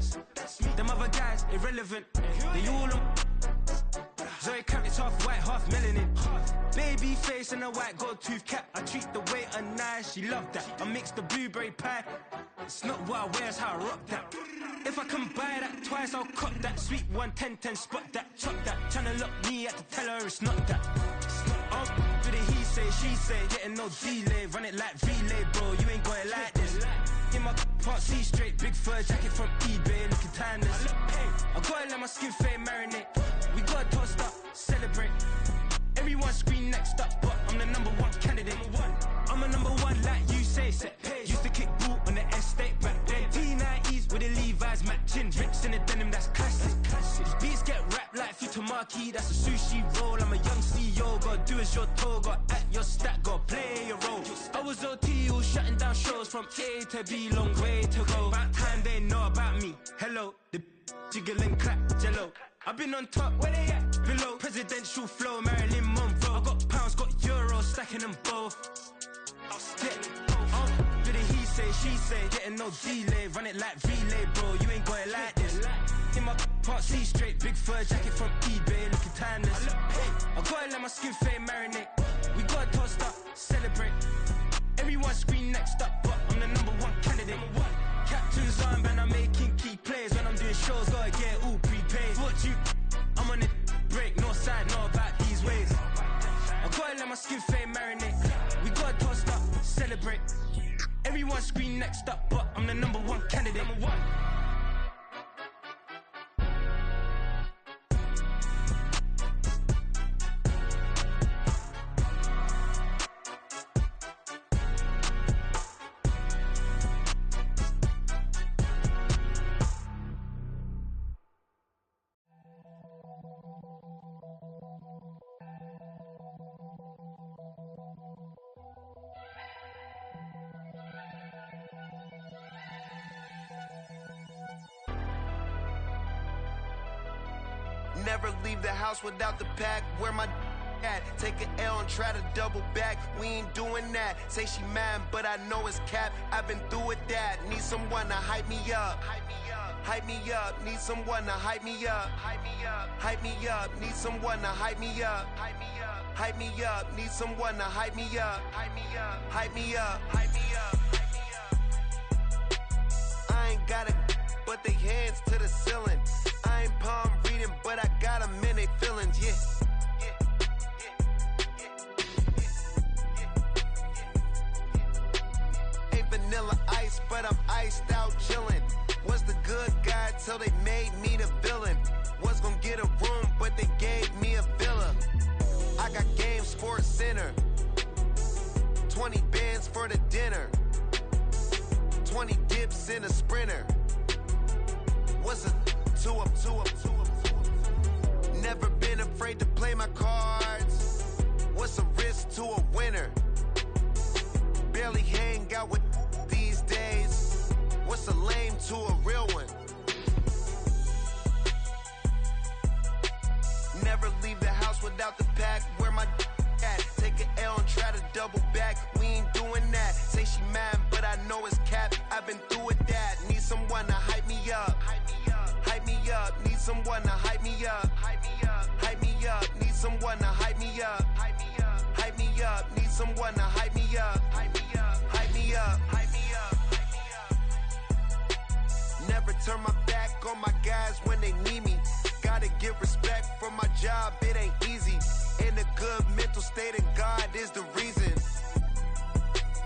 dance. Them other guys, irrelevant. They all on. Zoe Camp, it's half white, half melanin. Baby face and a white gold tooth cap. I treat the waiter nice, she love that. I mix the blueberry pie. It's not what I wear, it's how I rock that. If I can buy that twice, I'll cop that. Sweet 110, spot that, chop that. Tryna lock me, I had to tell her it's not that. Do the he say, she say, getting no delay. Run it like relay, bro, you ain't got it like this. In my part C straight, big fur jacket from eBay, looking timeless. I gotta let my skin fade marinate. We gotta toast up, celebrate. Everyone scream next up, but I'm the #1 candidate. I'm a #1 like you say, set. Used to kick boot on the estate back then. T90s with the Levi's matching. Rips in the denim, that's classic. These beats get wrapped like Futamaki, that's a sushi roll. I'm a young CEO, gotta do as you're told. Gotta act your stat, gotta play your role. I was OT, all shutting down shows from A to B, long way to go. About time they know about me. Hello, the jiggle and clap, jello. I've been on top, where they at? Below, presidential flow, Marilyn Monroe. I got pounds, got euros, stacking them both. Do the he say, she say, getting no delay. Run it like relay, bro, you ain't got it like this. In my part C straight, big fur jacket from eBay, looking timeless. I gotta let my skin fade marinate. We gotta toast up, celebrate. Everyone scream next up, but I'm the #1 candidate. Captain's armband, I'm making key plays. When I'm doing shows, gotta get all prepaid. What you? I'm on it, break, no side, know about these ways. I gotta let my skin fade marinate. We gotta toast up, celebrate. Everyone scream next up, but I'm the #1 candidate. Never leave the house without the pack. Where my at? Take an L and try to double back. We ain't doing that. Say she mad, but I know it's cap. I've been through with that. Need someone to hype me up. Hype me up. Need someone to hype me up. Hype me up. Need someone to hype me up. Hype me up. Need someone to hype me up. Hype me up. I ain't got it, but they hands to the ceiling. I ain't palm reading, but I got them in they feelings, yeah. Ain't vanilla ice, but I'm iced out chillin'. Was the good guy till they made me the villain. Was gonna get a room, but they gave me a villa. I got game, Sports Center. 20 bands for the dinner. 20 dips in a Sprinter. What's a two up? Never been afraid to play my cards. What's a risk to a winner? Barely hang out with these days. What's a lame to a real one? Never leave the house without the pack. Where my at? Take an L and try to double back. We ain't doing that. Say she mad, but I know it's cap. I've been through with that. Need someone to hype me up. Hype me up. Need someone to hype me up. Hype me up. Need someone to hype me up. Hype me up. Need someone to hype me up. Hype me up. Never turn my back on my guys when they need me. Gotta give respect for my job, it ain't easy. In a good mental state and God is the reason.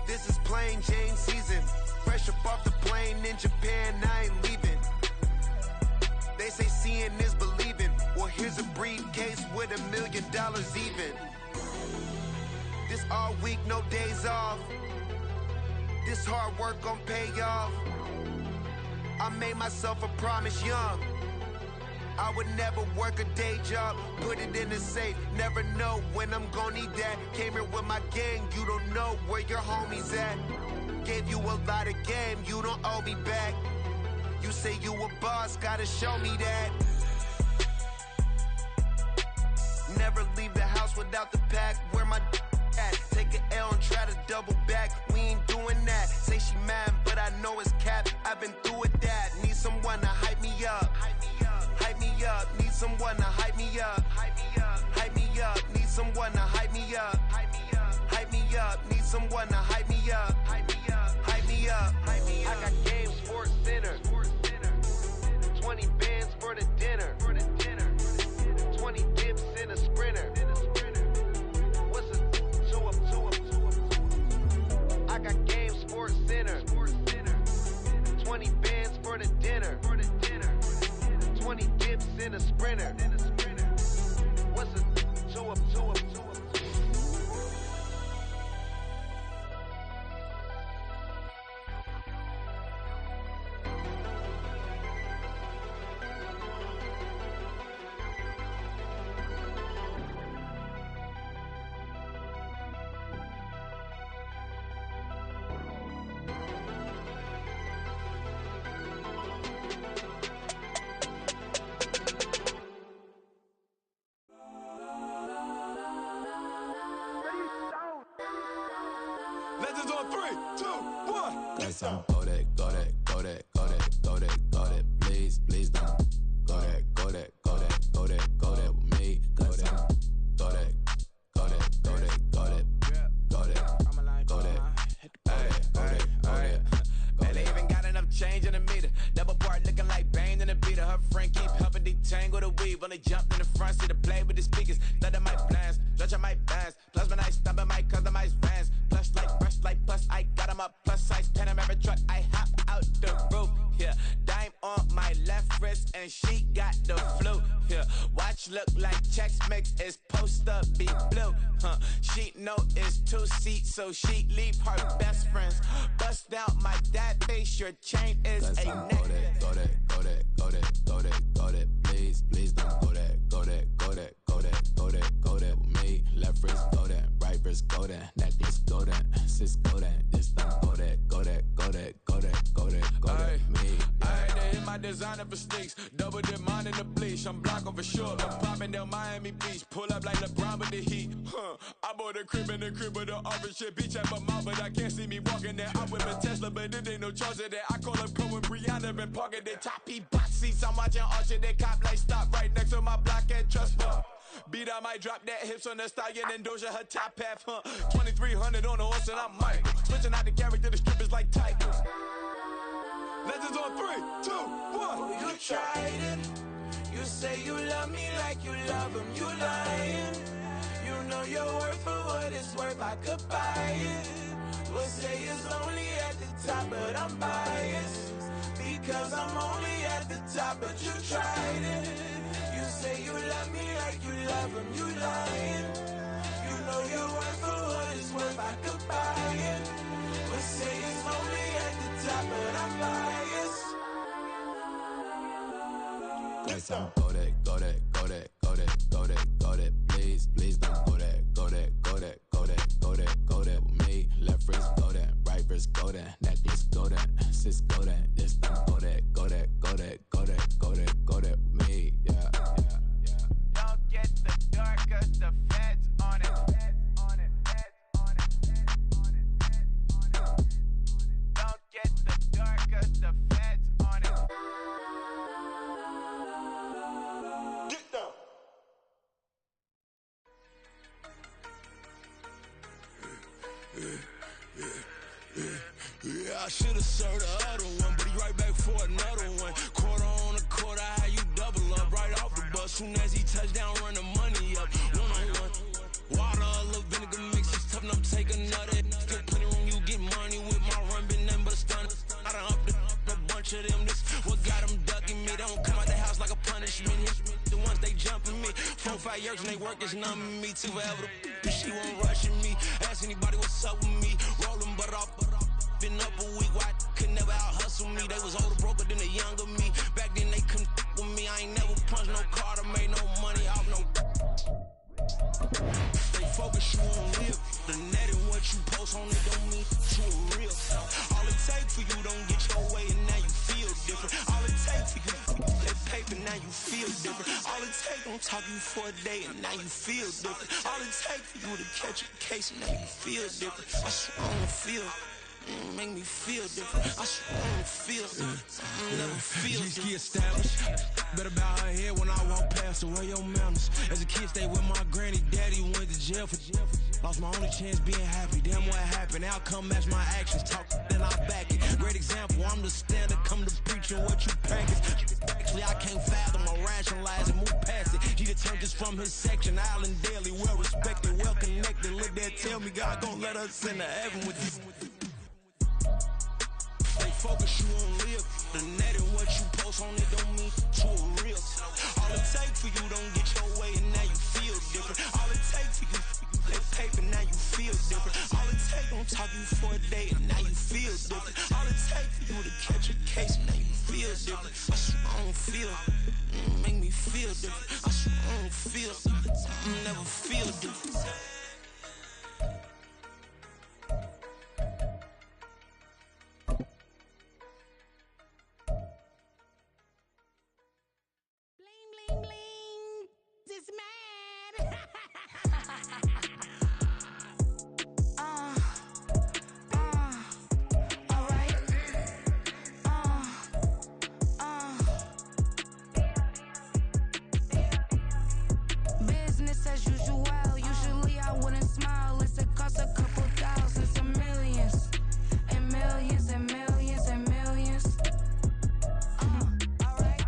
This is plain Jane season. Fresh up off the plane in Japan, I ain't leaving. They say seeing is believing. Well, here's a briefcase with $1 million even. This all week, no days off. This hard work gon' pay off. I made myself a promise young. I would never work a day job, put it in the safe. Never know when I'm gonna need that. Came here with my gang, you don't know where your homies at. Gave you a lot of game, you don't owe me back. You say you a boss, gotta show me that. Never leave the house without the pack. Where my at? Take an L and try to double back. We ain't doing that. Say she mad, but I know it's cap. I've been through with that. Need someone to hype someone to hype me up. Hype me up. Hype me up. Hype me up. I got Game Sports Center. 20 bands for the dinner. 20 dips in a sprinter. What's a two up? I got Game Sports Center. 20 bands for the dinner. 20 dips in a sprinter. What's a two up? Legends on 3, 2, 1. Got some go that, please don't. Go that with me. Got some go that. Man, they even got enough change in the meter. Double part looking like Bane in the beater. Her friend keep helping detangle the weave. When they jumped in the front seat to play with the speakers. Thunder my plans, stretch on my bands. Plus when I stumble my customized vans. Plush like brush like plus I got them up. Plus size Panamera truck. I hop out the roof. Yeah, dime on my left wrist and she got the flu. Yeah, watch look like checks mix is supposed to be blue. She know it's 2 seats, so she leave her best friends. Bust out my dad face, your chain is a neck. Go that, please don't. Go that with me. Left wrist go that, right wrist go that, necklace go that, sis go that, this don't go that, me. I had to hit my designer for sneaks, double dip mine in the bleach. I'm blocking for sure, I'm popping down Miami Beach, pull up like LeBron with the heat. I bought a crib in the crib with the orange shit, beach at my mouth, but I can't see me walking there. I whip a Tesla, but it ain't no charge of that. I call up Pro and Brianna been parking their top box seats. I'm watching Archer, they cop like stop right next to my block and trust me. Beat, I might drop that hips on the stallion and Doja her top half, 2300 on the horse and I'm Mike. Switching out the character, the strippers like Tigers. Legends on 3, 2, 1. You tried it. You say you love me like you love him. You lying. You know your worth for what it's worth. I could buy it. We'll say it's only at the top, but I'm biased because I'm only at the top. But you tried it. You say you love me like you love him. You lying. You know your worth for what it's worth. I could buy it. We'll say it's only at the top, but I'm biased. Got some go that, please don't. Go that with me. Left wrist go that, right wrist go that, necklace go that, sis go that, this don't go that with me. Yeah. Don't get the door 'cause the feds on it. Don't get the door 'cause the feds on it. Get down. Yeah, I should've served the other one, but he right back for another one. Quarter on a quarter, how you double up right off the bus. Soon as he touch down, run the money up. One-on-one. Water, a little vinegar mix, it's tough enough to take another. Still plenty room, you get money with my run, been nothing but a stun. I done upped a bunch of them, this what got them ducking me. They don't come out the house like a punishment. The ones they jumping me. 4-5 years and they work is numbing me. Too forever, she won't rushing me. Ask anybody what's up with me. Rolling butt off. Been up a week, why could never out hustle me? They was older, broker than the younger me. Back then they couldn't with me. I ain't never punched no card or made no money off no. They focus you on live. The net and what you post on it don't mean you a real. All it take for you don't get your way and now you feel different. All it take for you that paper now you feel different. All it take don't talk you for a day and now you feel different. All it take for you to catch a case and now you feel different. I swear I don't feel. Make me feel different. I swear I don't feel never feel different. Established. Better bow her head when I walk past her. Where your manners? As a kid, stay with my granny. Daddy went to jail for Lost my only chance being happy. Damn, what happened? Outcome match my actions. Talk, then I back it. Great example, I'm the standard. Come to preaching what you practice. Actually, I can't fathom or rationalize and move past it. He determined just from his section. Island daily, well respected, well connected. Look there, tell me God gon' let us into heaven with this. Stay focused, you won't live. The net and what you post on it don't mean to a real. All it takes for you don't get your way and now you feel different. All it takes for you that paper, now you feel different. All it takes don't talk you for a day and now you feel different. All it takes for you to catch a case, now you feel different. I swear I don't feel, make me feel different. I swear I don't feel, never feel different. Business as usual. Usually I wouldn't smile. It costs a couple thousands and millions. And millions and millions and millions. Alright.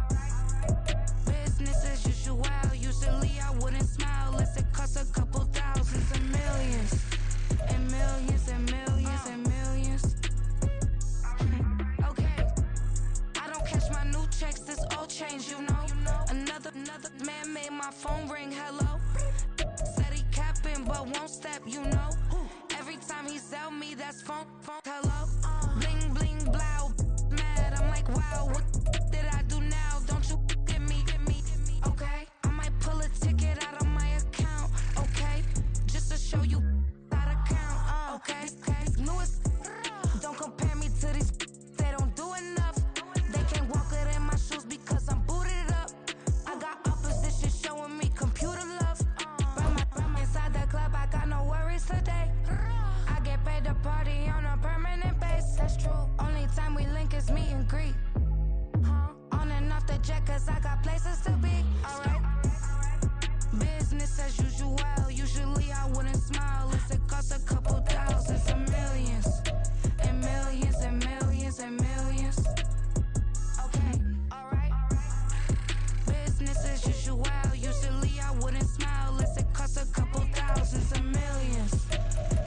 Business as usual. Usually I wouldn't smile. It costs a couple thousands and millions. And millions and millions and millions. Okay. I don't catch my new checks, this old change, you know. Another man made my phone ring, hello. Said he capping but won't step, you know. Every time he sell me, that's phone, hello. Bling, bling, blow, mad, I'm like, wow, what did I do now? Don't you get me, okay? I might pull a ticket out of my account, okay? Just to show you how to count, okay? Newest, don't compare me to these, they don't do enough. They can't walk it in my shoes because I'm booted up. I got opposition showing me computer love. Run inside the club, I got no worries today. I get paid to party on a permanent base. That's true. Only time we link is meet and greet. On and off the jet, cause I got places to be. Alright. Business as usual. Usually I wouldn't smile. It costs a couple thousands and millions. And millions and millions and millions. Okay, alright. Business as usual. Usually I wouldn't smile. It costs a couple thousands and millions.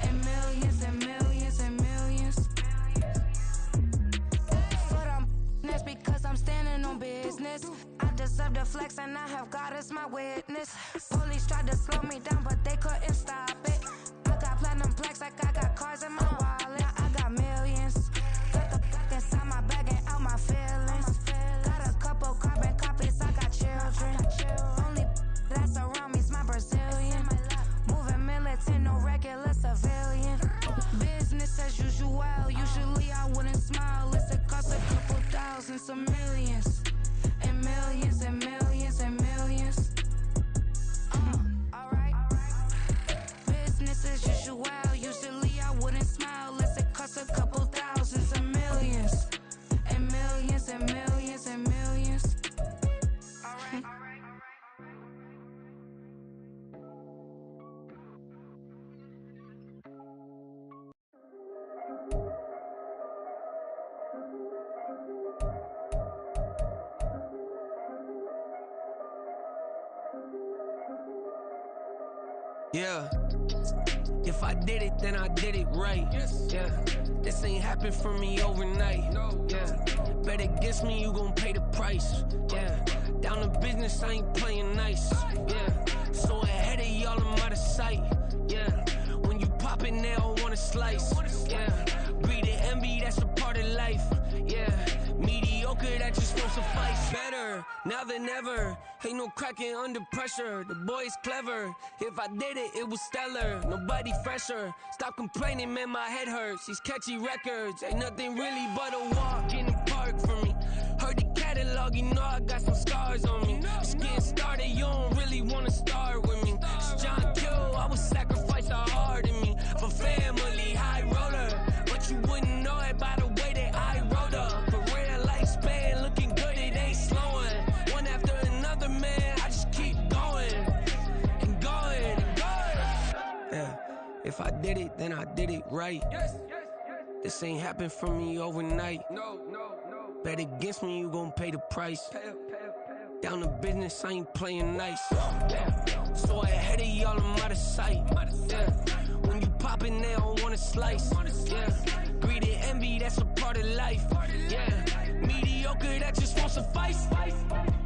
And millions and millions and millions. But that's because I'm standing on business. I deserve the flex and I have God as my witness. Police tried to slow me down but they couldn't stop it. I got platinum plaques like I got cars in my wallet. I got millions. Got the fuck inside my bag and out my feelings. Got a couple carbon copies, I got children. Only that's around me's my Brazilian. Moving militant, no regular civilian. Business as usual. Usually I wouldn't smile. It costs a couple thousands of millions. And millions and millions and millions. Alright. Business as usual. Usually I wouldn't smile. It costs a couple thousands of millions. And millions and millions and millions. Alright. Yeah. If I did it, then I did it right. Yeah. This ain't happened for me overnight. Yeah. Bet against me, you gon' pay the price. Yeah. Down to business, I ain't playing nice. Yeah. So ahead of y'all, I'm out of sight. Yeah. When you poppin', they all wanna slice. Yeah. Greed and envy, that's a part of life. Yeah. Mediocre, that just won't suffice. Better now than ever. Ain't no cracking under pressure. The boy's clever. If I did it, it was stellar. Nobody fresher. Stop complaining, man, my head hurts. These catchy records ain't nothing really but a walk in the park for me. Heard the catalog, you know I got some scars on me. Just getting started, you don't really wanna start with me. It's John Kill, I would sacrifice a heart in me for family, high roller. But you wouldn't know it by the way that I wrote up. A real lifespan, looking good, it ain't slowing. One after another, man, I just keep going and going and going. Yeah. then I did it right. This ain't happened for me overnight. Bet against me, you gon' pay the price. Down to business, I ain't playing nice. So ahead of y'all, I'm out of sight. When you poppin', they don't wanna slice. Greed and envy, that's a part of life. Mediocre, that just won't suffice.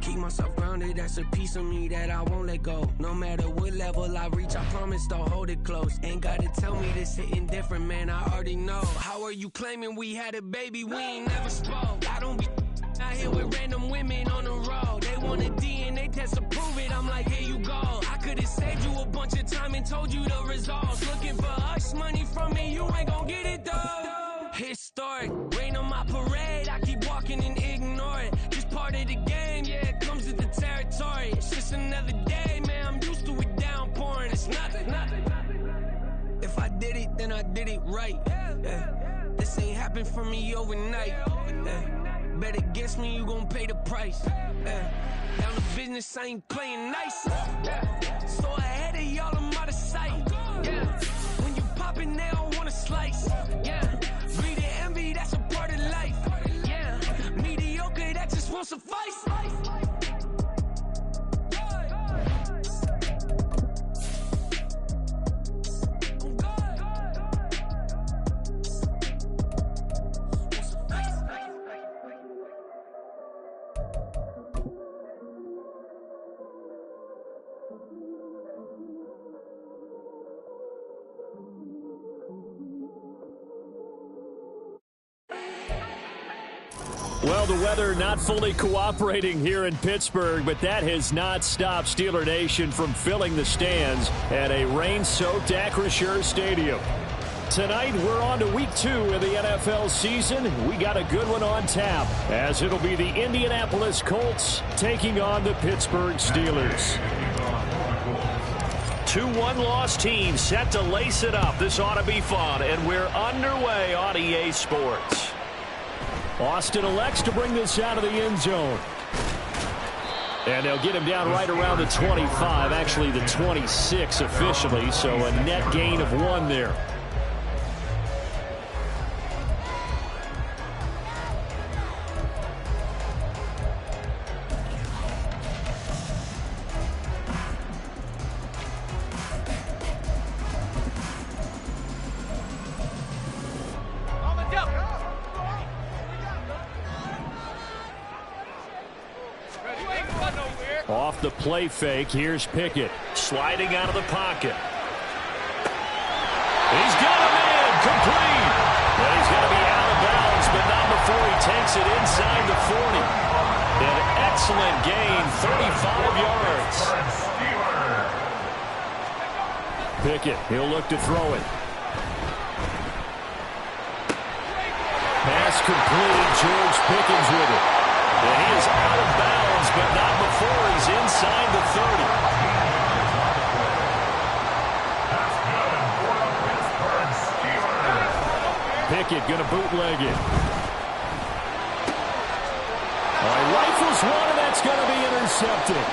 Keep myself grounded, that's a piece of me that I won't let go. No matter what level I reach, I promise to hold it close. Ain't gotta tell me this hitting different, man, I already know. How are you claiming we had a baby, we ain't never spoke? I don't be out here with random women on the road. They want a DNA test to prove it, I'm like, here you go. I could've saved you a bunch of time and told you the results. Looking for hush money from me, you ain't gon' get it though. Historic, rain on my parade, I keep walking and ignore it. Just part of the game, yeah, it comes with the territory. It's just another day, man, I'm used to it downpouring. It's nothing. If I did it, then I did it right. This ain't happened for me overnight. Bet against me, you gon' pay the price. Down to business, I ain't playing nice. So ahead of y'all, I'm out of sight. When you poppin', they don't wanna slice. Greed and envy, that's a part of life. Mediocre, that just won't suffice. Well, the weather not fully cooperating here in Pittsburgh, but that has not stopped Steeler Nation from filling the stands at a rain-soaked Acrisure Stadium. Tonight, we're on to week 2 of the NFL season. We got a good one on tap, as it'll be the Indianapolis Colts taking on the Pittsburgh Steelers. 2 one-loss teams set to lace it up. This ought to be fun, and we're underway on EA Sports. Austin elects to bring this out of the end zone. And they'll get him down right around the 25, actually the 26 officially, so a net gain of 1 there. Off the play fake, here's Pickett. Sliding out of the pocket. He's got him in, complete. And he's going to be out of bounds, but not before he takes it inside the 40. An excellent gain, 35 yards. Pickett, he'll look to throw it. Pass complete, George Pickens with it. And he is out of bounds, but not before he's inside the 30. Pickett going to bootleg it. Rifles one, and that's going to be intercepted.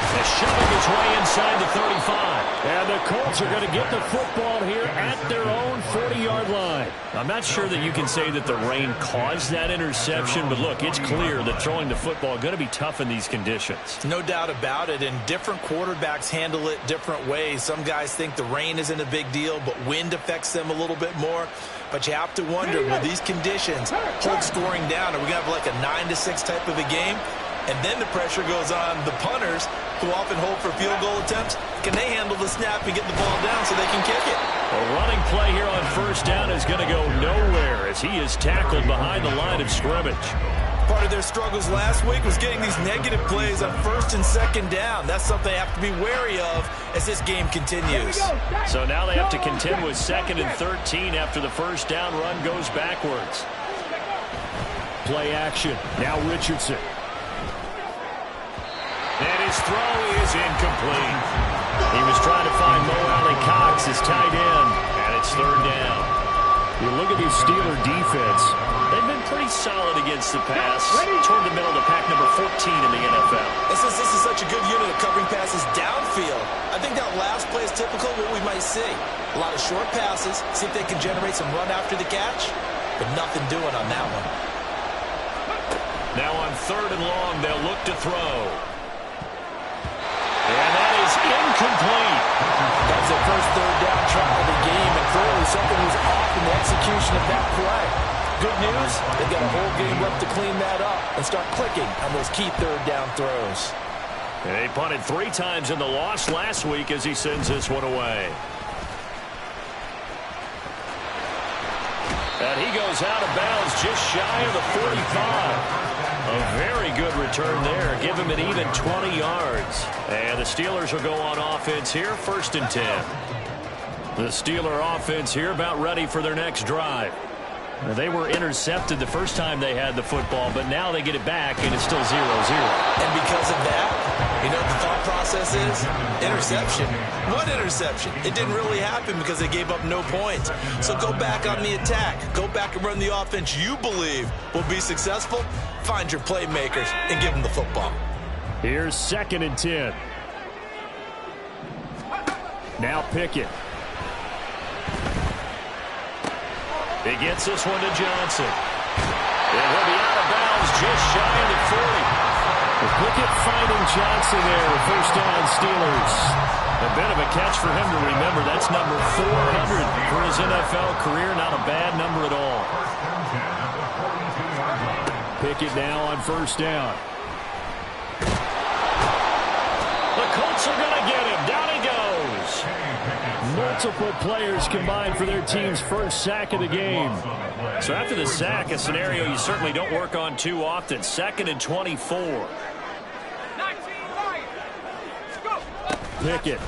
They're shoving his way inside the 35. And the Colts are going to get the football here at their own 40-yard line. I'm not sure that you can say that the rain caused that interception, but look, it's clear that throwing the football is going to be tough in these conditions. No doubt about it, and different quarterbacks handle it different ways. Some guys think the rain isn't a big deal, but wind affects them a little bit more. But you have to wonder, will these conditions hold scoring down? Are we going to have like a 9-6 type of a game? And then the pressure goes on the punters, who often hold for field goal attempts. Can they handle the snap and get the ball down so they can kick it? A running play here on first down is going to go nowhere as he is tackled behind the line of scrimmage. Part of their struggles last week was getting these negative plays on first and second down. That's something they have to be wary of as this game continues. So now they have to contend with 2nd and 13 after the first down run goes backwards. Play action. Now Richardson. And his throw is incomplete. He was trying to find Mo Alley-Cox, his tight end, and it's 3rd down. You look at this Steeler defense. They've been pretty solid against the pass. Toward the middle of the pack, number 14 in the NFL. And since this is such a good unit of covering passes downfield, I think that last play is typical of what we might see. A lot of short passes, see if they can generate some run after the catch, but nothing doing on that one. Now on 3rd and long, they'll look to throw. And that is incomplete. That's the first 3rd down try of the game, and clearly something was off in the execution of that play. Good news, they've got a whole game left to clean that up and start clicking on those key 3rd down throws. And they punted 3 times in the loss last week as he sends this one away. And he goes out of bounds just shy of the 45. A very good return there. Give him an even 20 yards. And the Steelers will go on offense here, 1st and 10. The Steeler offense here about ready for their next drive. Now, they were intercepted the first time they had the football, but now they get it back, and it's still 0-0. And because of that, you know what the thought process is? Interception. What interception? It didn't really happen because they gave up no points. So go back on the attack. Go back and run the offense you believe will be successful. Find your playmakers and give them the football. Here's 2nd and 10. Now Pickett. He gets this one to Johnson. And he'll be out of bounds just shy of the 40. Pickett finding Johnson there. 1st down Steelers. A bit of a catch for him to remember. That's number 400 for his NFL career. Not a bad number at all. Pickett now on 1st down. The Colts are going to get him. Down he goes. Multiple players combined for their team's 1st sack of the game. So after the sack, a scenario you certainly don't work on too often. 2nd and 24. Pickett.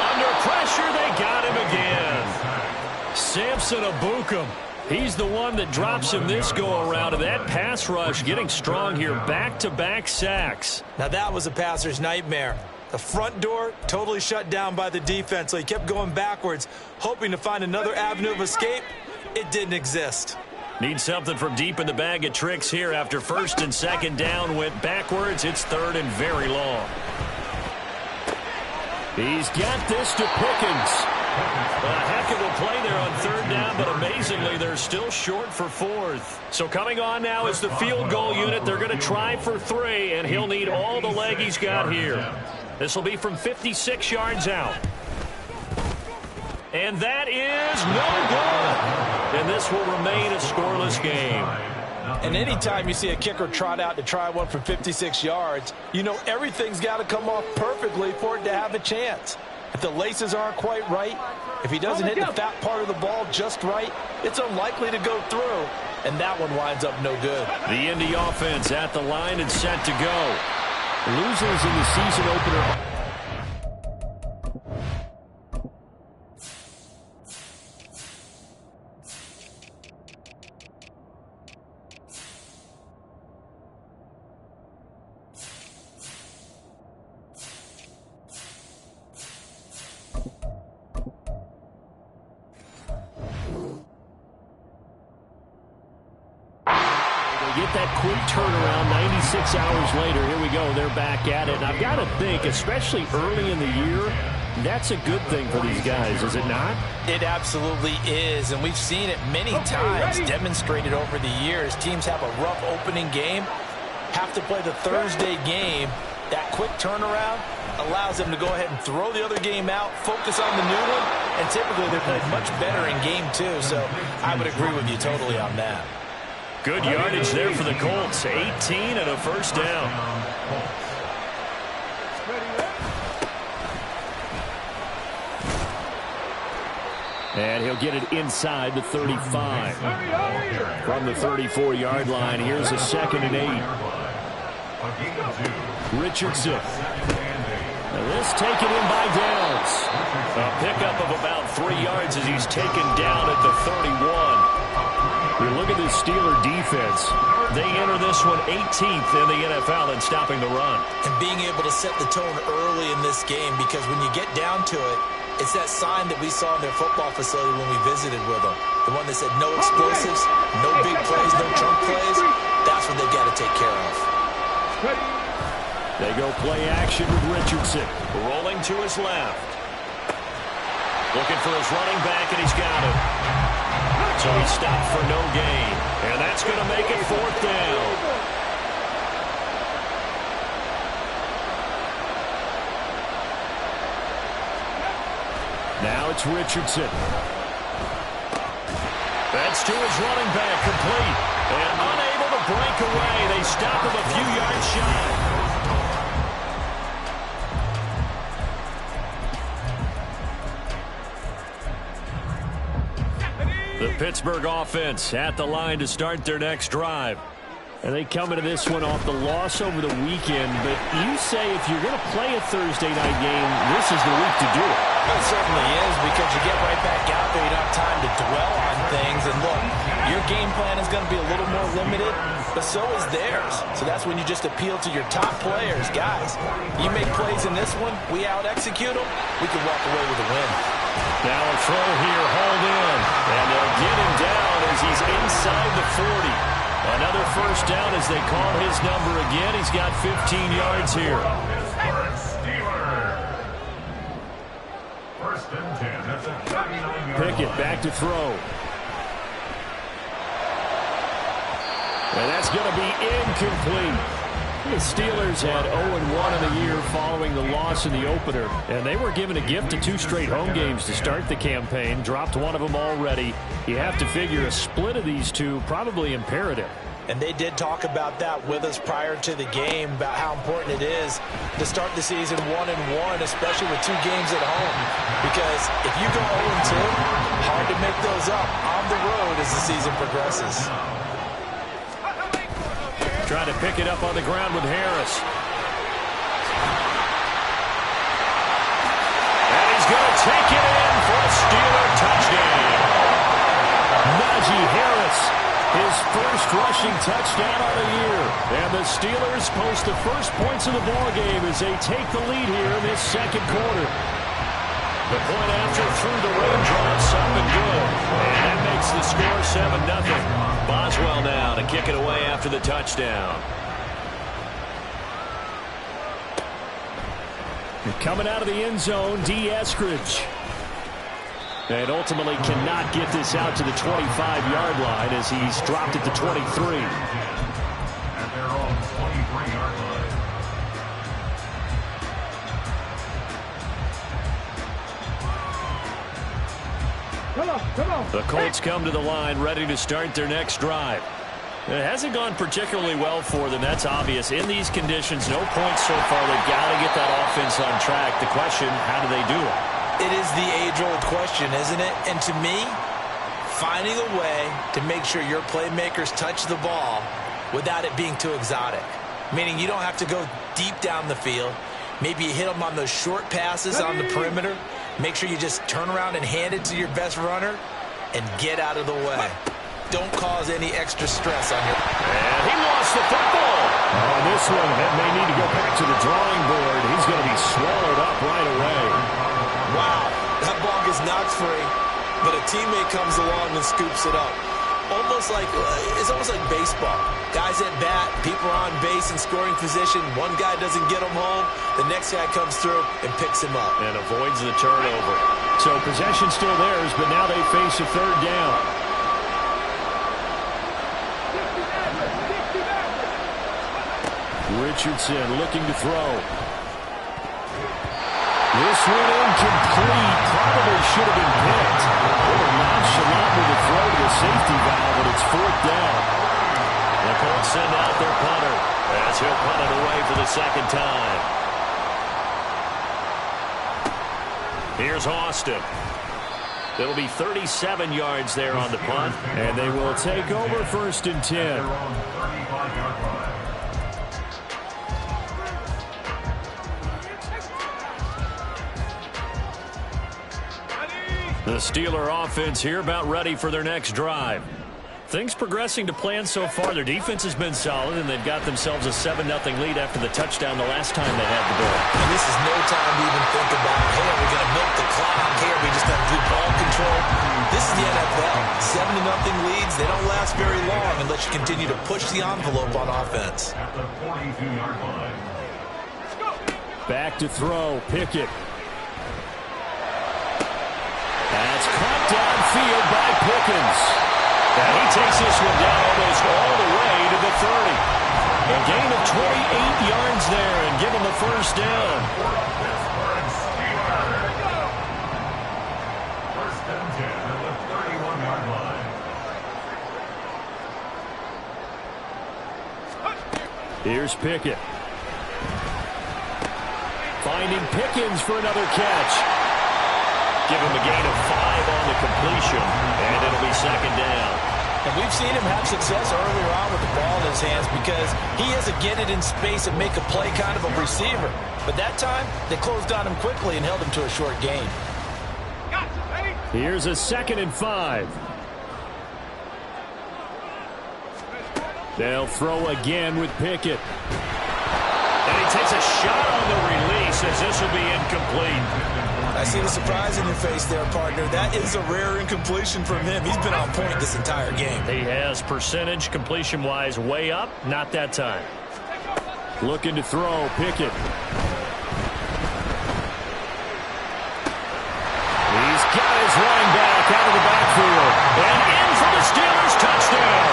Under pressure, they got him again. Samson Abukum. He's the one that drops him this go-around. And that pass rush getting strong here. Back-to-back sacks. Now that was a passer's nightmare. The front door totally shut down by the defense, so he kept going backwards, hoping to find another avenue of escape. It didn't exist. Need something from deep in the bag of tricks here after 1st and 2nd down went backwards. It's 3rd and very long. He's got this to Pickens. A heck of a play there on 3rd down, but amazingly, they're still short for 4th. So coming on now is the field goal unit. They're going to try for 3, and he'll need all the leg he's got here. This will be from 56 yards out. And that is no good. And this will remain a scoreless game. And anytime you see a kicker trot out to try one from 56 yards, you know everything's got to come off perfectly for it to have a chance. If the laces aren't quite right, if he doesn't hit the fat part of the ball just right, it's unlikely to go through. And that one winds up no good. The Indy offense at the line and set to go. Losers in the season opener. Get that quick turnaround 96 hours later. Here we go. They're back at it. And I've got to think, especially early in the year, that's a good thing for these guys, is it not? It absolutely is, and we've seen it many times demonstrated over the years. Teams have a rough opening game, have to play the Thursday game. That quick turnaround allows them to go ahead and throw the other game out, focus on the new one, and typically they're played much better in game 2. So I would agree with you totally on that. Good yardage there for the Colts. 18 and a 1st down. And he'll get it inside the 35. From the 34-yard line, here's a 2nd and 8. Richardson. Now this taken in by Downs. A pickup of about 3 yards as he's taken down at the 31. You look at this Steeler defense. They enter this one 18th in the NFL in stopping the run. And being able to set the tone early in this game, because when you get down to it, It's that sign that we saw in their football facility when we visited with them. The one that said no explosives, no big plays, no chunk plays. That's what they've got to take care of. They go play action with Richardson. Rolling to his left. Looking for his running back, and he's got it. So he stopped for no gain. And that's going to make it 4th down. Now it's Richardson. That's to his running back, complete. And unable to break away. They stop him a few yards shy. The Pittsburgh offense at the line to start their next drive. And they come into this one off the loss over the weekend. But you say if you're going to play a Thursday night game, this is the week to do it. It certainly is, because you get right back out there. You don't have time to dwell on things. And look, your game plan is going to be a little more limited, but so is theirs. So that's when you just appeal to your top players. Guys, you make plays in this one, we out-execute them, we can walk away with a win. Now a throw here, hauled in. And they'll get him down as he's inside the 40. Another first down as they call his number again. He's got 15 yards here. Pickett back to throw. And that's going to be incomplete. The Steelers had 0-1 in the year following the loss in the opener. And they were given a gift of 2 straight home games to start the campaign. Dropped one of them already. You have to figure a split of these two probably imperative. And they did talk about that with us prior to the game, about how important it is to start the season 1-1, especially with 2 games at home. Because if you go 0-2, hard to make those up on the road as the season progresses. Trying to pick it up on the ground with Harris. And he's going to take it in for a Steeler touchdown. Najee Harris, his first rushing touchdown on the year. And the Steelers post the first points of the ballgame as they take the lead here in this second quarter. The point after through the raindrops up and good. And that makes the score 7-0. Boswell now to kick it away after the touchdown. Coming out of the end zone, D. Eskridge. And ultimately cannot get this out to the 25-yard line as he's dropped it to 23. At their own 23-yard line. Come on. The Colts come to the line ready to start their next drive. It hasn't gone particularly well for them. That's obvious. In these conditions, no points so far. They've got to get that offense on track. The question, how do they do it? It is the age-old question, isn't it? And to me, finding a way to make sure your playmakers touch the ball without it being too exotic. Meaning you don't have to go deep down the field. Maybe you hit them on those short passes on the perimeter. Make sure you just turn around and hand it to your best runner and get out of the way. Don't cause any extra stress on your... And he lost the football. On this one, that may need to go back to the drawing board. He's going to be swallowed up right away. Wow, that ball gets knocked free, but a teammate comes along and scoops it up. It's almost like baseball. Guys at bat, people are on base in scoring position. One guy doesn't get him home. The next guy comes through and picks him up. And avoids the turnover. So possession's still theirs, but now they face a third down. Richardson looking to throw. This one incomplete. Probably should have been picked. A little nonchalant with the throw to the safety valve, but it's 4th down. The Colts send out their punter as he'll punt it away for the second time. Here's Austin. It'll be 37 yards there on the punt, and they will take over 1st and 10. The Steeler offense here about ready for their next drive. Things progressing to plan so far. Their defense has been solid, and they've got themselves a 7-0 lead after the touchdown the last time they had the ball. And this is no time to even think about, hey, are we going to milk the clock here? We just got to do ball control. This is the NFL. 7-0 leads. They don't last very long unless you continue to push the envelope on offense. At the 42-yard line. Back to throw. Pickett. That's caught downfield by Pickens. And he takes this one down almost all the way to the 30. A gain of 28 yards there and give him the first down. First and 10 at the 31-yard line. Here's Pickett. Finding Pickens for another catch. Give him a gain of 5 on the completion, and it'll be second down. And we've seen him have success earlier on with the ball in his hands because he has a get it in space and make a play kind of a receiver. But that time, they closed on him quickly and held him to a short gain. Here's a 2nd and 5. They'll throw again with Pickett. And he takes a shot on the release as this will be incomplete. I see the surprise in your face there, partner. That is a rare incompletion from him. He's been on point this entire game. He has percentage, completion-wise, way up. Not that time. Looking to throw, Pickett. He's got his running back out of the backfield. And in for the Steelers touchdown.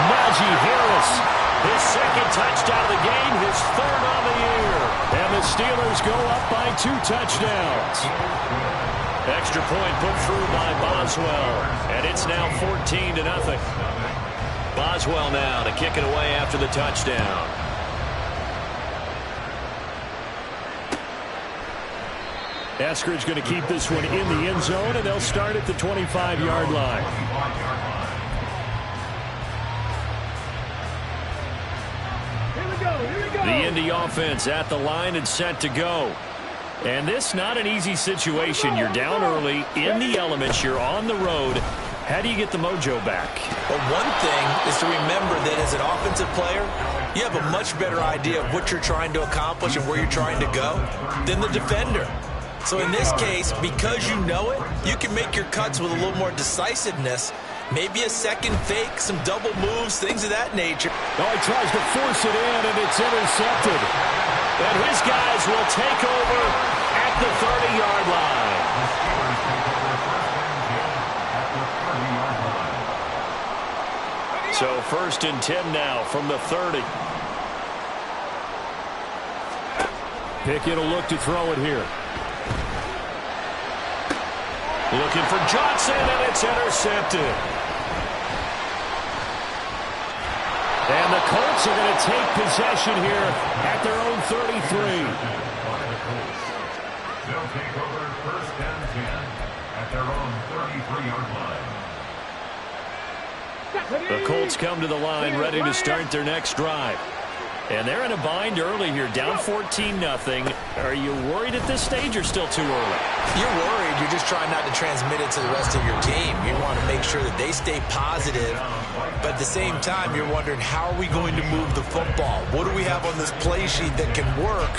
Najee Harris. His second touchdown of the game, his 3rd on the year. And the Steelers go up by 2 touchdowns. Extra point put through by Boswell. And it's now 14-0. Boswell now to kick it away after the touchdown. Eskridge going to keep this one in the end zone, and they'll start at the 25-yard line. The Indy offense at the line and set to go. And this not an easy situation. You're down early, in the elements, you're on the road. How do you get the mojo back? Well, one thing is to remember that as an offensive player, you have a much better idea of what you're trying to accomplish and where you're trying to go than the defender. So in this case, because you know it, you can make your cuts with a little more decisiveness. Maybe a second fake, some double moves, things of that nature. Oh, he tries to force it in, and it's intercepted. And his guys will take over at the 30-yard line. So 1st and 10 now from the 30. Pickett will look to throw it here. Looking for Johnson, and it's intercepted. And the Colts are going to take possession here at their own 33. They'll take over 1st and 10 at their own 33-yard line. The Colts come to the line ready to start their next drive. And they're in a bind early here, down 14-0. Are you worried at this stage or still too early? You're worried. You're just trying not to transmit it to the rest of your team. You want to make sure that they stay positive. But at the same time, you're wondering, how are we going to move the football? What do we have on this play sheet that can work?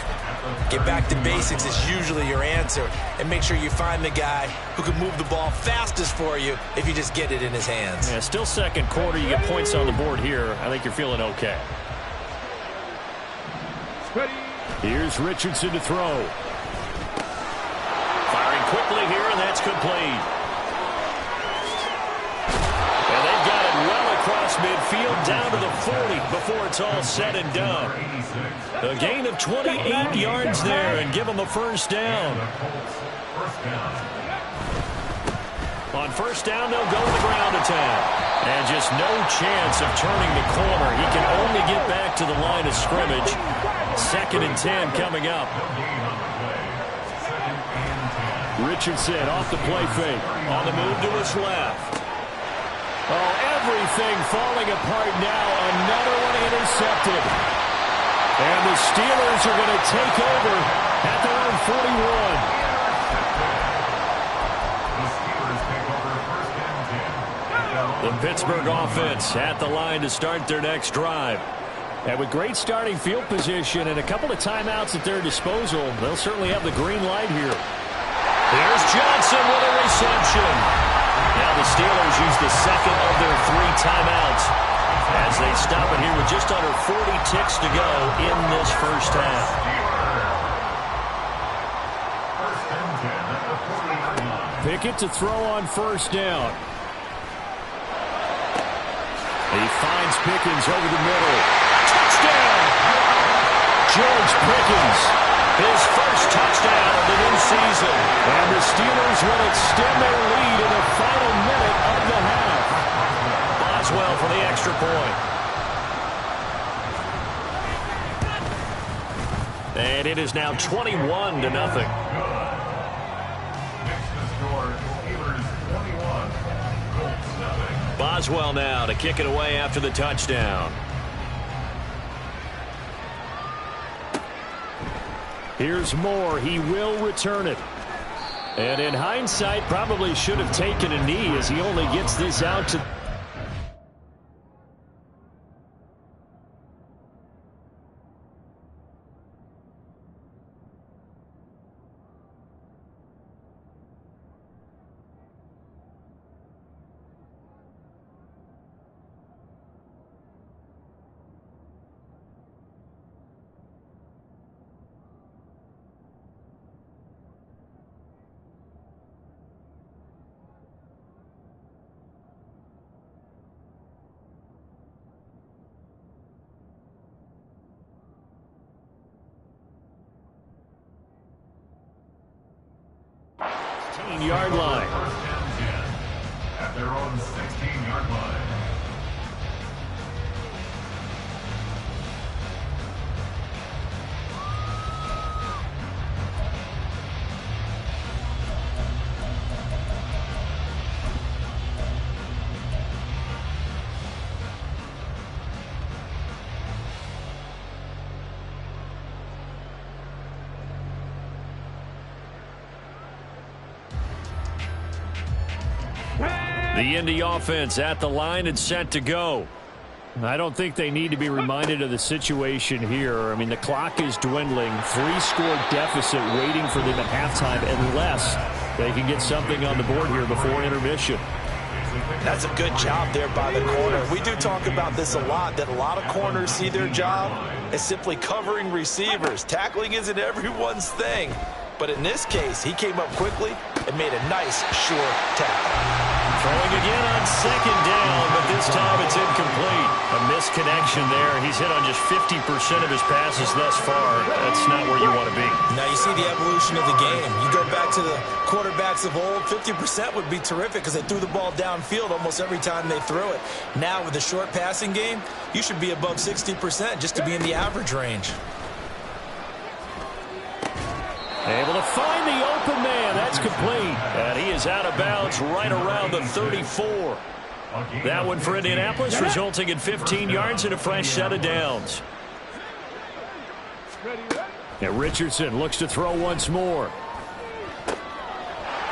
Get back to basics is usually your answer. And make sure you find the guy who can move the ball fastest for you if you just get it in his hands. Yeah, still second quarter. You get points on the board here. I think you're feeling okay. Here's Richardson to throw. Firing quickly here, and that's complete. And they've got it well across midfield, down to the 40 before it's all said and done. A gain of 28 yards there, and give them a first down. On first down, they'll go to the ground attack. And just no chance of turning the corner. He can only get back to the line of scrimmage. 2nd and 10 coming up. Richardson off the play fake. On the move to his left. Oh, everything falling apart now. Another one intercepted. And the Steelers are going to take over at their own 41. The Steelers take over 1st and 10 at their own The Pittsburgh offense at the line to start their next drive. And with great starting field position and a couple of timeouts at their disposal, they'll certainly have the green light here. Here's Johnson with a reception. Now the Steelers use the second of their 3 timeouts as they stop it here with just under 40 ticks to go in this first half. Pickett to throw on first down. He finds Pickens over the middle. Touchdown! George Pickens, his first touchdown of the new season. And the Steelers will extend their lead in the final minute of the half. Boswell for the extra point. And it is now 21-0. Boswell now to kick it away after the touchdown. Here's Moore. He will return it. And in hindsight, probably should have taken a knee as he only gets this out to... yard line. At their own 16-yard line. The Indy offense at the line and set to go. I don't think they need to be reminded of the situation here. I mean, the clock is dwindling. 3-score deficit waiting for them at halftime unless they can get something on the board here before intermission. That's a good job there by the corner. We do talk about this a lot, that a lot of corners see their job as simply covering receivers. Tackling isn't everyone's thing. But in this case, he came up quickly and made a nice, short tackle. Throwing again on second down, but this time it's incomplete. A misconnection there. He's hit on just 50% of his passes thus far. That's not where you want to be. Now you see the evolution of the game. You go back to the quarterbacks of old, 50% would be terrific because they threw the ball downfield almost every time they threw it. Now with the short passing game, you should be above 60% just to be in the average range. Able to find the open man. That's complete. And he is out of bounds right around the 34. That one for Indianapolis, resulting in 15 yards and a fresh set of downs. And Richardson looks to throw once more.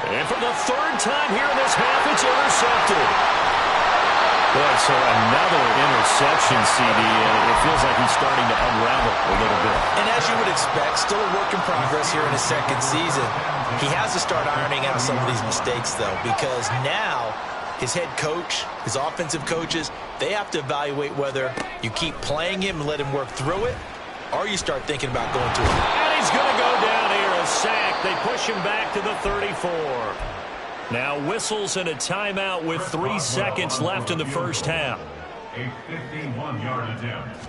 And for the third time here in this half, it's intercepted. Boy, so another interception, CD, and it feels like he's starting to unravel a little bit. And as you would expect, still a work in progress here in his second season. He has to start ironing out some of these mistakes, though, because now his head coach, his offensive coaches, they have to evaluate whether you keep playing him and let him work through it, or you start thinking about going to it. And he's going to go down here, a sack. They push him back to the 34. Now whistles and a timeout with 3 seconds left in the first half. A 51-yard attempt.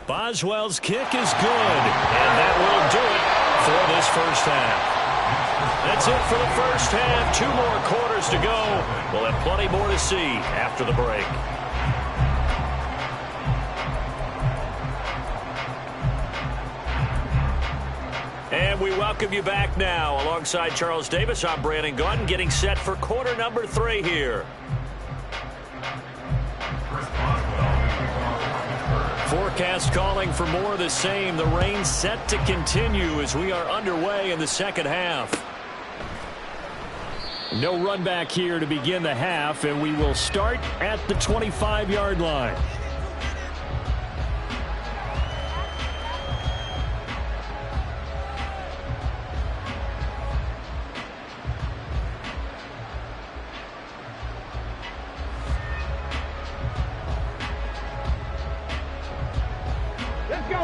Boswell's kick is good, and that will do it for this first half. That's it for the first half. 2 more quarters to go. We'll have plenty more to see after the break. And we welcome you back now. Alongside Charles Davis, I'm Brandon Gaudin, getting set for quarter number 3 here. Forecast calling for more of the same. The rain set to continue as we are underway in the second half. No run back here to begin the half, and we will start at the 25-yard line.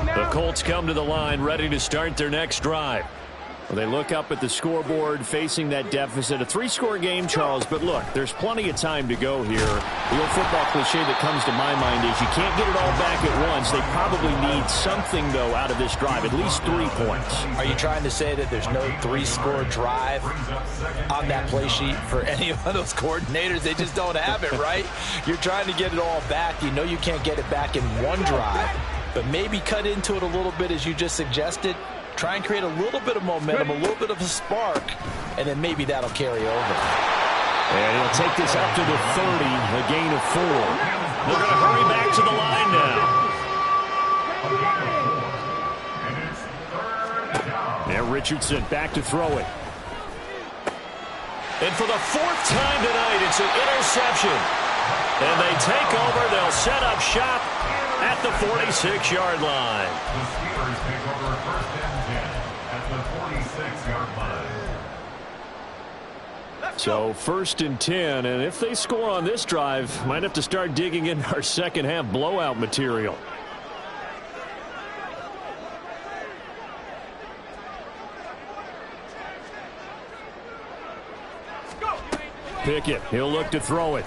The Colts come to the line, ready to start their next drive. Well, they look up at the scoreboard, facing that deficit. A 3-score game, Charles, but look, there's plenty of time to go here. The old football cliche that comes to my mind is you can't get it all back at once. They probably need something, though, out of this drive, at least 3 points. Are you trying to say that there's no 3-score drive on that play sheet for any of those coordinators? They just don't have it, right? You're trying to get it all back. You know you can't get it back in one drive, but maybe cut into it a little bit, as you just suggested. Try and create a little bit of momentum, a little bit of a spark, and then maybe that'll carry over. And he'll take this up to the 30, a gain of 4. They're going to hurry back to the line now. And Richardson back to throw it. And for the 4th time tonight, it's an interception. And they take over. They'll set up shop at the 46-yard line. The Steelers take over 1st and 10 at the 46-yard line. So 1st and 10, and if they score on this drive, might have to start digging in our second half blowout material. Pickett, he'll look to throw it.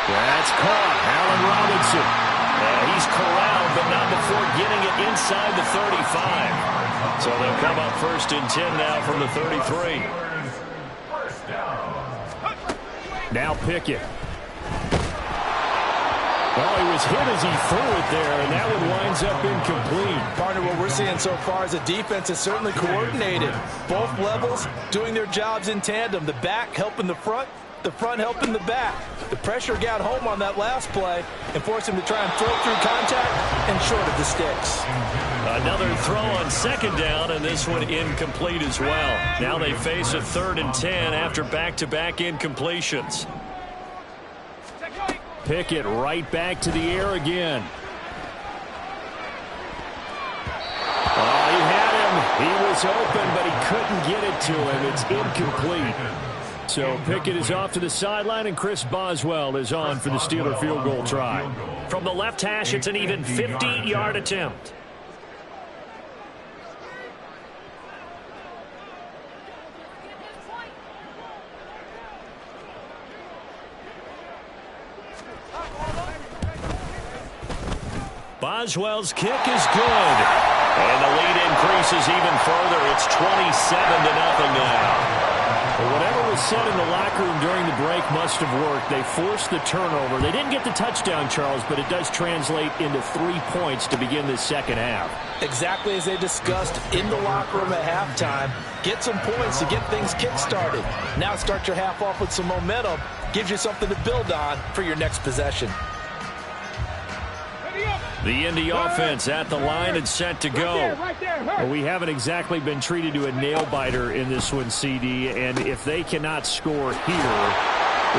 That's caught. Allen Robinson. He's corralled, but not before getting it inside the 35. So they'll come up 1st and 10 now from the 33. Now Pickett. Well, he was hit as he threw it there, and that one winds up incomplete. Partner, what we're seeing so far is the defense is certainly coordinated. Both levels doing their jobs in tandem. The back helping the front helping the back. The pressure got home on that last play and forced him to try and throw through contact and short of the sticks. Another throw on 2nd down, and this one incomplete as well. Now they face a 3rd and 10 after back-to-back incompletions. Pickett right back to the air again. Oh, he had him. He was open, but he couldn't get it to him. It's incomplete. So Pickett is off to the sideline, and Chris Boswell is on for the Steeler field goal try. From the left hash, it's an even 50-yard attempt. Boswell's kick is good. And the lead increases even further. It's 27-0 now. Well, whatever was said in the locker room during the break must have worked. They forced the turnover. They didn't get the touchdown, Charles, but it does translate into 3 points to begin this second half. Exactly as they discussed in the locker room at halftime. Get some points to get things kick-started. Now start your half off with some momentum. Gives you something to build on for your next possession. The Indy offense at the line and set to go. Well, we haven't exactly been treated to a nail-biter in this one, CD, and if they cannot score here,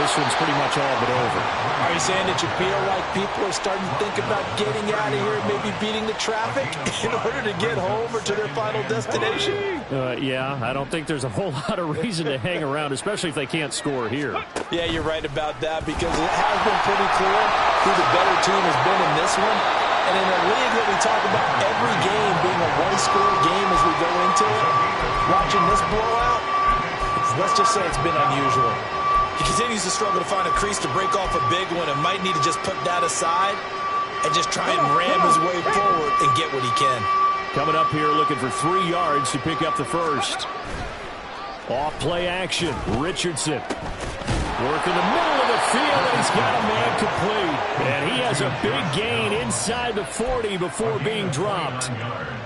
this one's pretty much all but over. Are you saying that you feel like people are starting to think about getting out of here, maybe beating the traffic in order to get home or to their final destination? Yeah, I don't think there's a whole lot of reason to hang around, especially if they can't score here. Yeah, you're right about that, because it has been pretty clear who the better team has been in this one. And in a league that we talk about every game being a one-score game as we go into it, watching this blowout, let's just say it's been unusual. He continues to struggle to find a crease to break off a big one and might need to just put that aside and just try and ram his way forward and get what he can. Coming up here looking for 3 yards to pick up the first. Off play action, Richardson. Work in the middle of the field, and he's got a man complete. And he has a big gain inside the 40 before being dropped.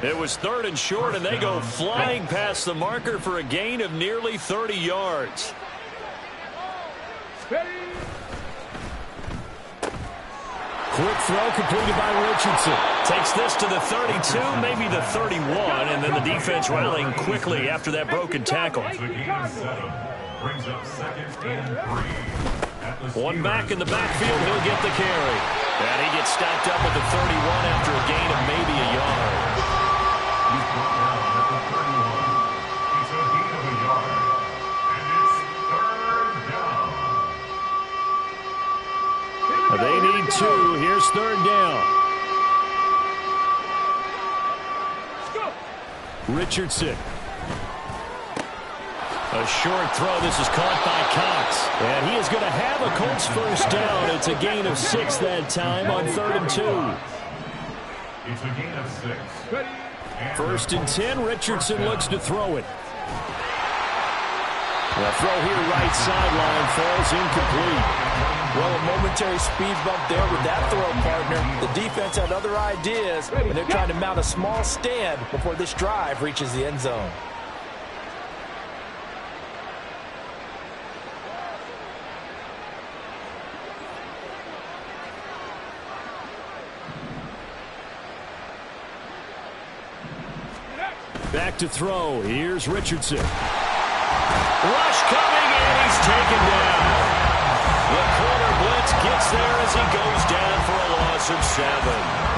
It was 3rd and short, and they go flying past the marker for a gain of nearly 30 yards. Quick throw completed by Richardson. Takes this to the 32, maybe the 31, and then the defense rallying quickly after that broken tackle. Brings up 2nd and 3. One back in the backfield, he'll get the carry. And he gets stopped up at the 31 after a gain of maybe a yard. He's brought down at the 31. It's a gain of a yard. And it's 3rd down. They need 2. Here's 3rd down. Richardson. A short throw. This is caught by Cox. And he is going to have a Colts first down. It's a gain of 6 that time on 3rd and 2. It's a gain of 6. First and 10. Richardson looks to throw it. The throw here right sideline falls incomplete. Well, a momentary speed bump there with that throw, partner. The defense had other ideas, and they're trying to mount a small stand before this drive reaches the end zone. Back to throw. Here's Richardson. Rush coming, and he's taken down. The corner blitz gets there as he goes down for a loss of 7.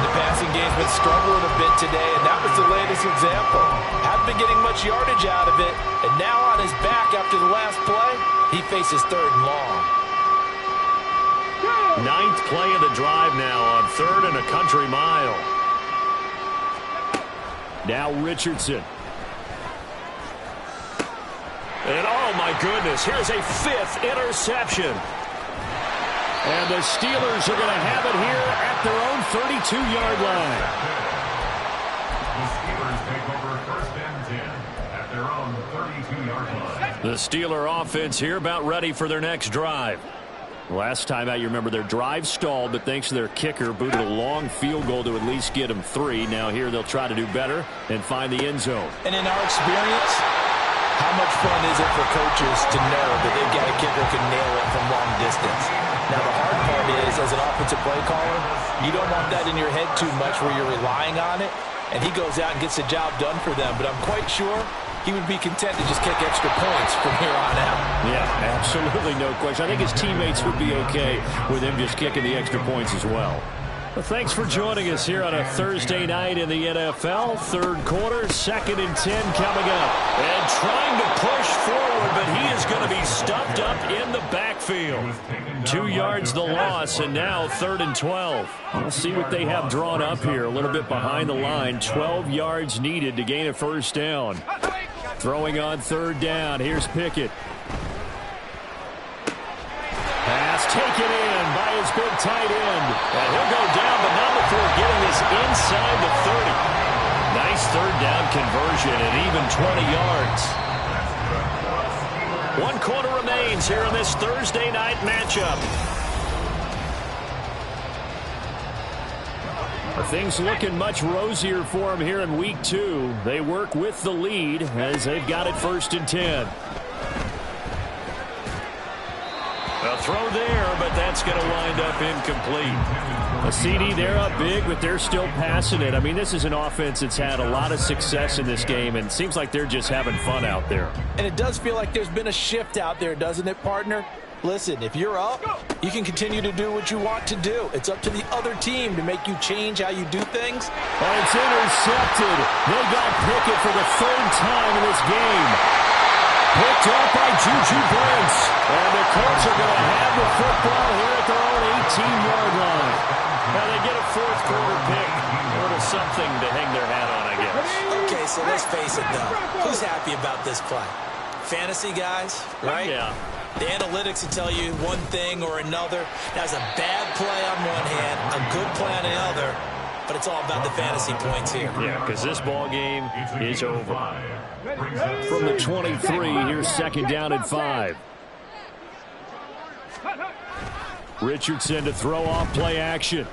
The passing game's been struggling a bit today, and that was the latest example. Hadn't been getting much yardage out of it, and now on his back after the last play, he faces 3rd and long. 9th play of the drive now on 3rd and a country mile. Now Richardson. And oh my goodness, here's a 5th interception. And the Steelers are going to have it here at their own 32-yard line. The Steelers take over 1st and 10 at their own 32-yard line. The Steeler offense here about ready for their next drive. Last time out, you remember their drive stalled, but thanks to their kicker, booted a long field goal to at least get them 3. Now here they'll try to do better and find the end zone. And in our experience, how much fun is it for coaches to know that they've got a kicker who can nail it from long distance? Now the hard part is, as an offensive play caller, you don't want that in your head too much where you're relying on it, and he goes out and gets the job done for them. But I'm quite sure he would be content to just kick extra points from here on out. Yeah, absolutely no question. I think his teammates would be okay with him just kicking the extra points as well. Well, thanks for joining us here on a Thursday night in the NFL. 3rd quarter, 2nd and 10 coming up. And trying to push forward, but he is going to be stuffed up in the backfield. 2 yards the loss, and now 3rd and 12. Let's see what they have drawn up here. A little bit behind the line. 12 yards needed to gain a first down. Throwing on 3rd down. Here's Pickett. Pass taken in by his big tight end. And he'll go down, but not before getting this inside the 30. Nice 3rd down conversion and even 20 yards. 1 quarter remains here in this Thursday night matchup. Things looking much rosier for them here in week 2. They work with the lead as they've got it 1st and 10. A throw there, but that's going to wind up incomplete. A CD, they're up big, but they're still passing it. I mean, this is an offense that's had a lot of success in this game, and it seems like they're just having fun out there. And it does feel like there's been a shift out there, doesn't it, partner? Listen, if you're up, you can continue to do what you want to do. It's up to the other team to make you change how you do things. Oh, it's intercepted. They got Pickett for the 3rd time in this game. Picked up by Juju Brents. And the Colts are going to have the football here at their own 18-yard line. Now they get a 4th quarter pick. A little something to hang their hat on, I guess. Okay, so let's face it, though. Who's happy about this play? Fantasy guys, right? Yeah. The analytics will tell you one thing or another. That's a bad play on one hand, a good play on the other, but it's all about the fantasy points here. Yeah, because this ball game is over. From the 23, here's 2nd down and 5. Richardson to throw off play action.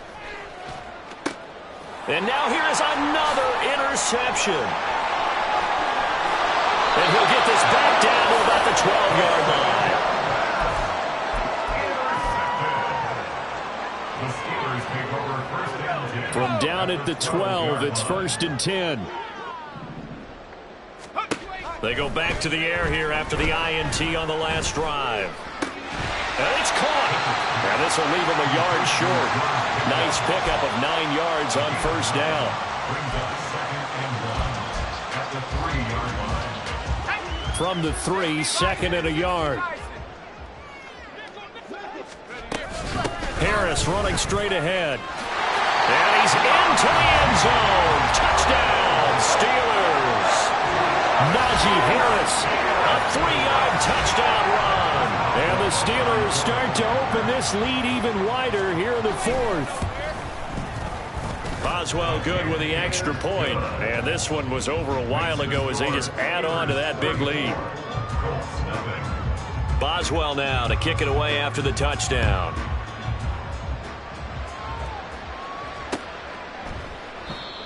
And now here is another interception. And he'll get this back down to about the 12-yard line. The Steelers take From down at the 12, it's 1st and 10. They go back to the air here after the INT on the last drive. And it's caught. And this will leave him a yard short. Nice pickup of 9 yards on 1st down. From the 3, 2nd and a yard. Harris running straight ahead. And he's into the end zone. Touchdown, Steelers. Najee Harris, a 3-yard touchdown run. And the Steelers start to open this lead even wider here in the 4th. Boswell good with the extra point. And this one was over a while ago as they just add on to that big lead. Boswell now to kick it away after the touchdown.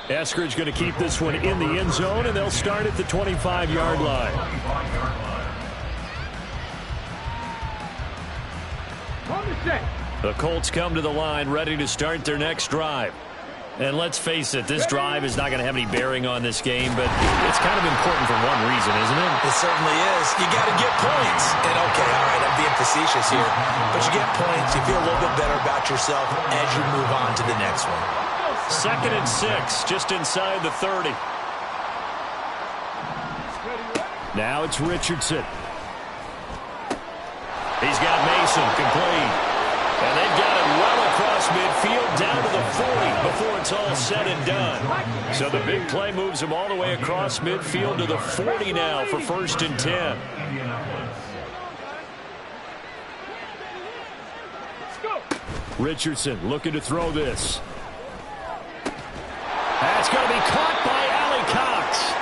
Eskridge going to keep this one in the end zone, and they'll start at the 25-yard line. The Colts come to the line ready to start their next drive. And let's face it, this drive is not going to have any bearing on this game, but it's kind of important for one reason, isn't it? It certainly is. You got to get points. And okay, all right, I'm being facetious here, but you get points, you feel a little bit better about yourself as you move on to the next one. 2nd and 6, just inside the 30. Now it's Richardson. He's got Mason complete. And they've got it well across midfield down to the 40 before it's all said and done. So the big play moves him all the way across midfield to the 40 now for 1st and 10. Richardson looking to throw this. That's going to be caught by Allie Cox.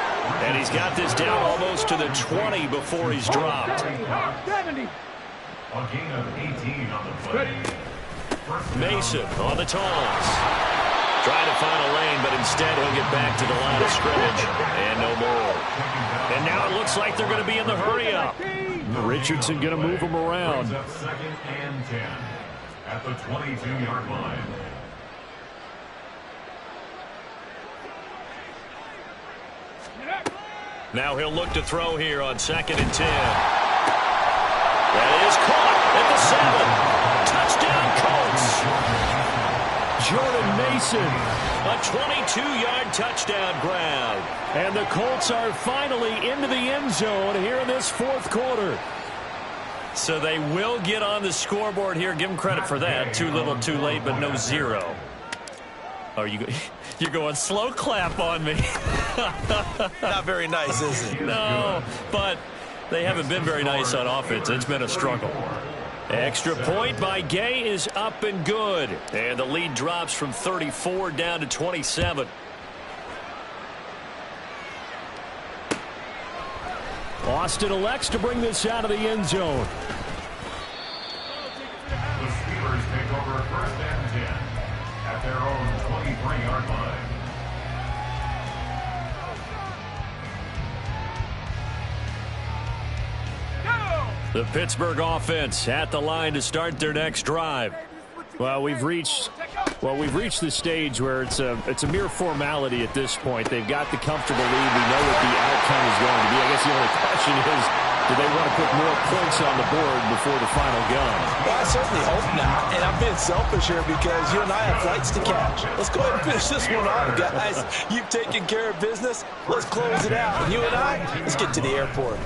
And he's got this down almost to the 20 before he's dropped. 70. A gain of 18 on the play. Mason on the toss. Trying to find a lane, but instead he'll get back to the line of scrimmage. And no more. And now it looks like they're going to be in the hurry-up. Richardson going to move him around. 2nd and 10 at the 22-yard line. Now he'll look to throw here on 2nd and 10. That is caught at the 7. Touchdown, Colts. Jordan Mason, a 22-yard touchdown grab. And the Colts are finally into the end zone here in this 4th quarter. So they will get on the scoreboard here. Give them credit for that. Too little, too late, but no 0. Oh, you're going slow clap on me. Not very nice, is it? No, but they haven't been very nice on offense. It's been a struggle. Extra point by Gay is up and good. And the lead drops from 34 down to 27. Austin elects to bring this out of the end zone. The Steelers take over 1st and 10 at their own 23-yard line. The Pittsburgh offense at the line to start their next drive. Well, we've reached the stage where it's a mere formality at this point. They've got the comfortable lead. We know what the outcome is going to be. I guess the only question is, do they want to put more points on the board before the final gun? Well, I certainly hope not. And I'm being selfish here because you and I have flights to catch. Let's go ahead and finish this one off, guys. You've taken care of business. Let's close it out. And you and I, let's get to the airport.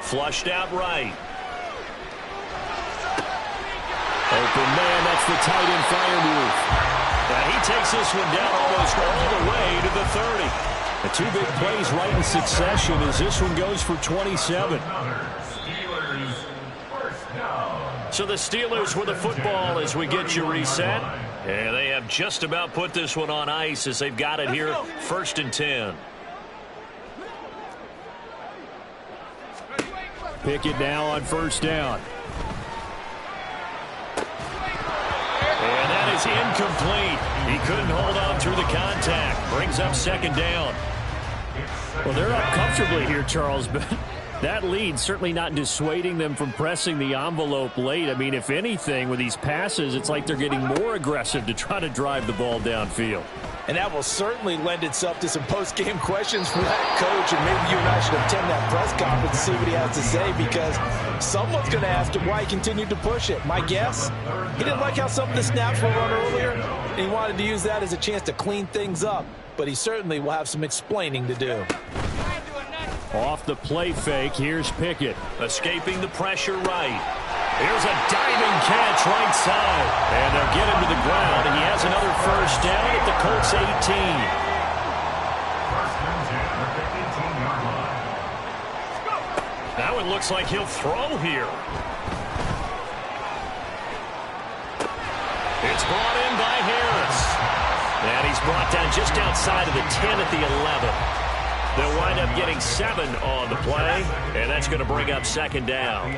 Flushed out right. Open man, that's the tight end Firemouth. Now he takes this one down almost all the way to the 30. The 2 big plays right in succession as this one goes for 27. So the Steelers with the football as we get you reset. And they have just about put this one on ice as they've got it here, 1st and 10. Pickett now on 1st down. And that is incomplete. He couldn't hold on through the contact. Brings up 2nd down. Well, they're up comfortably here, Charles, but That lead certainly not dissuading them from pressing the envelope late. I mean, if anything, with these passes, it's like they're getting more aggressive to try to drive the ball downfield. And that will certainly lend itself to some post-game questions for that coach, and maybe you and I should attend that press conference to see what he has to say, because someone's going to ask him why he continued to push it. My guess, he didn't like how some of the snaps were run earlier, and he wanted to use that as a chance to clean things up, but he certainly will have some explaining to do. Off the play fake, here's Pickett. Escaping the pressure right. Here's a diving catch right side. And they'll get him to the ground. He has another first down at the Colts 18. Now it looks like he'll throw here. It's brought in by Harris. And he's brought down just outside of the 10 at the 11. They'll wind up getting 7 on the play, and that's going to bring up second down.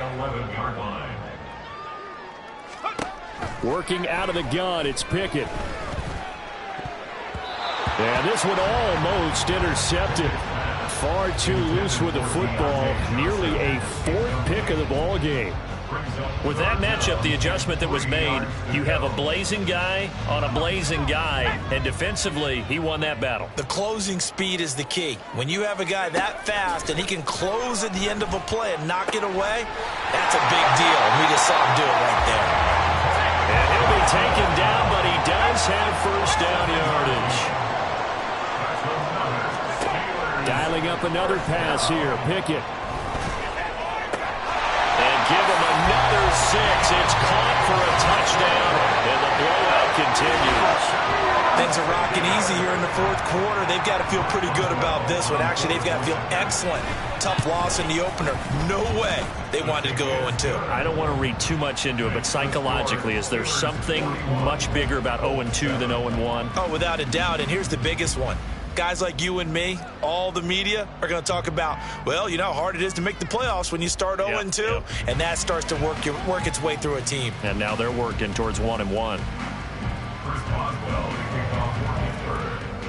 Working out of the gun, it's Pickett. And this one almost intercepted. Far too loose with the football. Nearly a 4th pick of the ball game. With that matchup, the adjustment that was made, you have a blazing guy on a blazing guy, and defensively, he won that battle. The closing speed is the key. When you have a guy that fast and he can close at the end of a play and knock it away, that's a big deal. We just saw him do it right there. And he'll be taken down, but he does have first down yardage. Dialing up another pass here, Pickett. Give him another 6. It's caught for a touchdown, and the blowout continues. Things are rocking easy here in the 4th quarter. They've got to feel pretty good about this one. Actually, they've got to feel excellent. Tough loss in the opener. No way they wanted to go 0-2. I don't want to read too much into it, but psychologically, is there something much bigger about 0-2 than 0-1? Oh, without a doubt, and here's the biggest one. Guys like you and me, all the media, are going to talk about, well, you know how hard it is to make the playoffs when you start 0-2, and that starts to work its way through a team. And now they're working towards 1-1.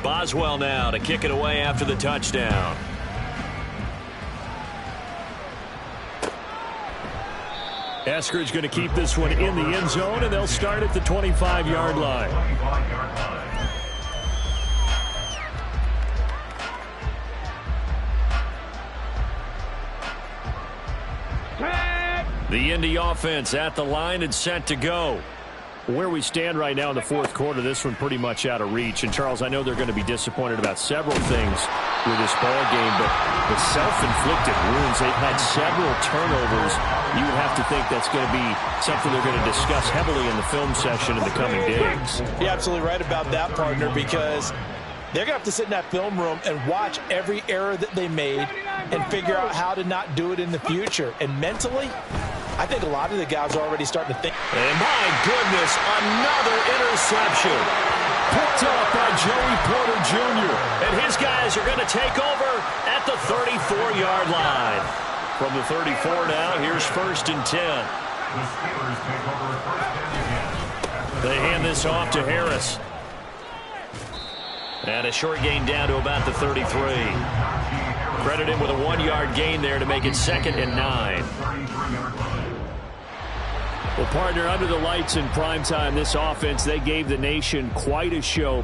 Boswell now to kick it away after the touchdown. Eskridge going to keep this one in the end zone, and they'll start at the 25-yard line. The Indy offense at the line and set to go. Where we stand right now in the 4th quarter, this one pretty much out of reach. And, Charles, I know they're going to be disappointed about several things with this ball game, but the self-inflicted wounds, they've had several turnovers. You would have to think that's going to be something they're going to discuss heavily in the film session in the coming days. You're absolutely right about that, partner, because they're going to have to sit in that film room and watch every error that they made and figure out how to not do it in the future. And mentally, I think a lot of the guys are already starting to think. And my goodness, another interception. Picked up by Joey Porter Jr. And his guys are going to take over at the 34-yard line. From the 34 now, here's 1st and 10. They hand this off to Harris. And a short gain down to about the 33. Credit him with a 1-yard gain there to make it 2nd and 9. Well, partner, under the lights in primetime, this offense, they gave the nation quite a show.